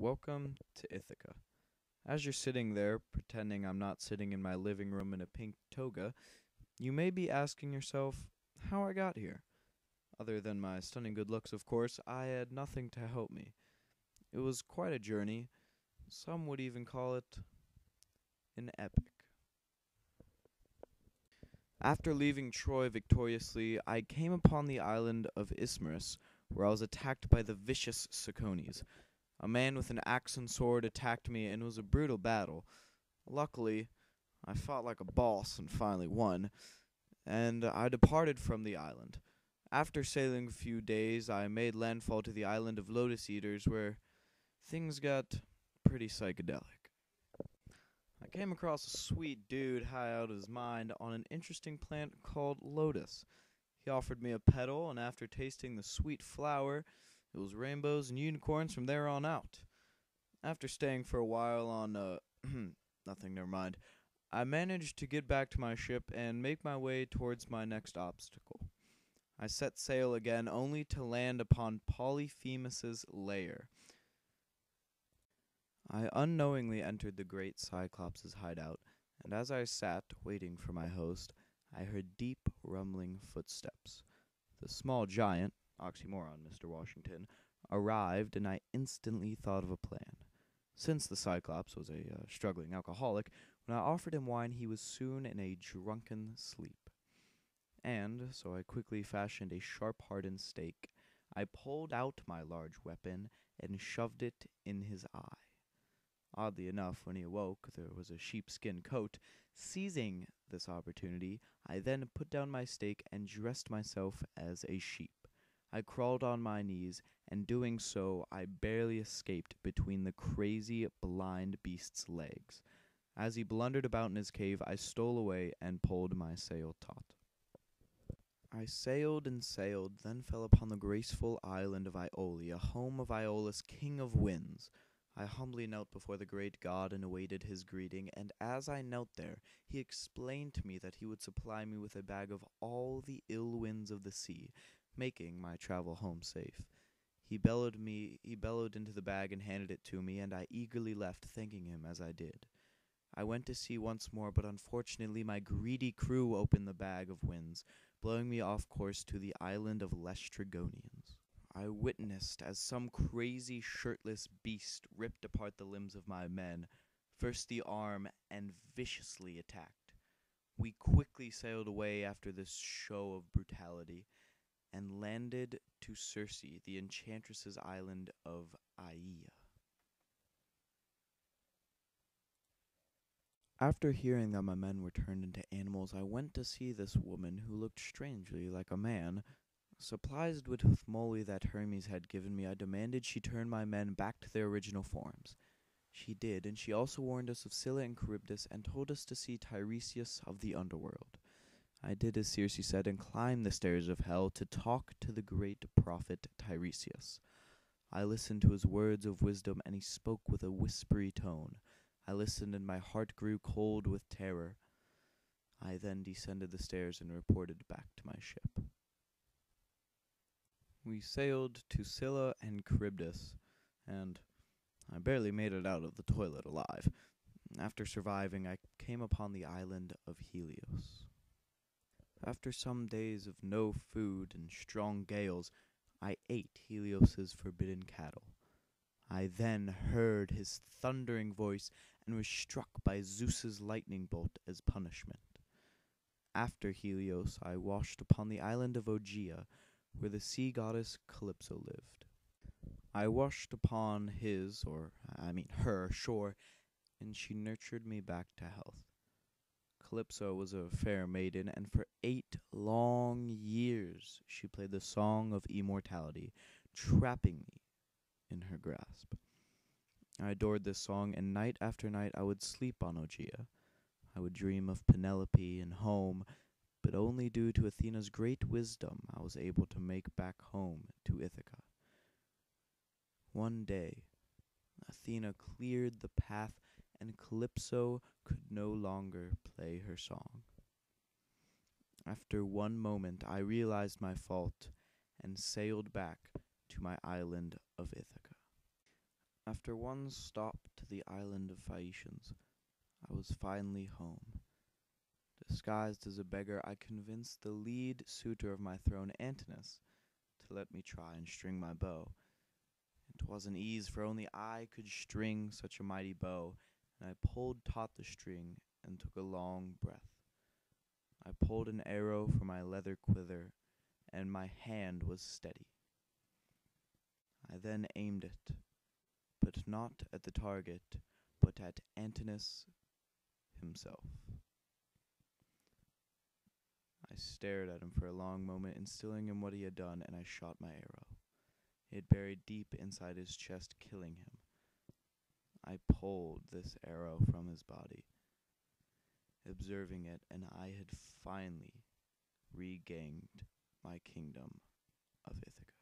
Welcome to Ithaca. As you're sitting there, pretending I'm not sitting in my living room in a pink toga, you may be asking yourself how I got here. Other than my stunning good looks, of course, I had nothing to help me. It was quite a journey. Some would even call it an epic. After leaving Troy victoriously, I came upon the island of Ismarus, where I was attacked by the vicious Sacones. A man with an axe and sword attacked me, and it was a brutal battle. Luckily, I fought like a boss and finally won, and I departed from the island. After sailing a few days, I made landfall to the island of Lotus Eaters, where things got pretty psychedelic. I came across a sweet dude high out of his mind on an interesting plant called lotus. He offered me a petal, and after tasting the sweet flower, it was rainbows and unicorns from there on out. After staying for a while on, nothing, never mind, I managed to get back to my ship and make my way towards my next obstacle. I set sail again, only to land upon Polyphemus's lair. I unknowingly entered the great Cyclops' hideout, and as I sat waiting for my host, I heard deep rumbling footsteps. The small giant, oxymoron, Mr. Washington, arrived, and I instantly thought of a plan. Since the Cyclops was a struggling alcoholic, when I offered him wine, he was soon in a drunken sleep. And so I quickly fashioned a sharp-hardened stake. I pulled out my large weapon and shoved it in his eye. Oddly enough, when he awoke, there was a sheepskin coat. Seizing this opportunity, I then put down my stake and dressed myself as a sheep. I crawled on my knees, and doing so, I barely escaped between the crazy, blind beast's legs. As he blundered about in his cave, I stole away and pulled my sail taut. I sailed and sailed, then fell upon the graceful island of Aeolia, home of Aeolus, king of winds. I humbly knelt before the great god and awaited his greeting, and as I knelt there, he explained to me that he would supply me with a bag of all the ill winds of the sea, making my travel home safe. He bellowed into the bag and handed it to me, and I eagerly left, thanking him as I did. I went to sea once more, but unfortunately my greedy crew opened the bag of winds, blowing me off course to the island of Lestrygonians. I witnessed as some crazy shirtless beast ripped apart the limbs of my men, first the arm, and viciously attacked. We quickly sailed away after this show of brutality, and landed to Circe, the enchantress's island of Aea. After hearing that my men were turned into animals, I went to see this woman who looked strangely like a man. Supplied with moly that Hermes had given me, I demanded she turn my men back to their original forms. She did, and she also warned us of Scylla and Charybdis and told us to see Tiresias of the underworld. I did as Circe said and climbed the stairs of hell to talk to the great prophet Tiresias. I listened to his words of wisdom, and he spoke with a whispery tone. I listened, and my heart grew cold with terror. I then descended the stairs and reported back to my ship. We sailed to Scylla and Charybdis, and I barely made it out of the toilet alive. After surviving, I came upon the island of Helios. After some days of no food and strong gales, I ate Helios's forbidden cattle. I then heard his thundering voice and was struck by Zeus's lightning bolt as punishment. After Helios, I washed upon the island of Ogea, where the sea goddess Calypso lived. I washed upon her shore, and she nurtured me back to health. Calypso was a fair maiden, and for 8 long years she played the song of immortality, trapping me in her grasp. I adored this song, and night after night I would sleep on Ogea. I would dream of Penelope and home, but only due to Athena's great wisdom I was able to make back home to Ithaca. One day, Athena cleared the path, and Calypso could no longer play her song. After one moment, I realized my fault and sailed back to my island of Ithaca. After one stop to the island of Phaeacians, I was finally home. Disguised as a beggar, I convinced the lead suitor of my throne, Antinous, to let me try and string my bow. It wasn't ease, for only I could string such a mighty bow, and I pulled taut the string and took a long breath. I pulled an arrow from my leather quiver, and my hand was steady. I then aimed it, but not at the target, but at Antinous himself. I stared at him for a long moment, instilling him what he had done, and I shot my arrow. It had buried deep inside his chest, killing him. I pulled this arrow from his body, observing it, and I had finally regained my kingdom of Ithaca.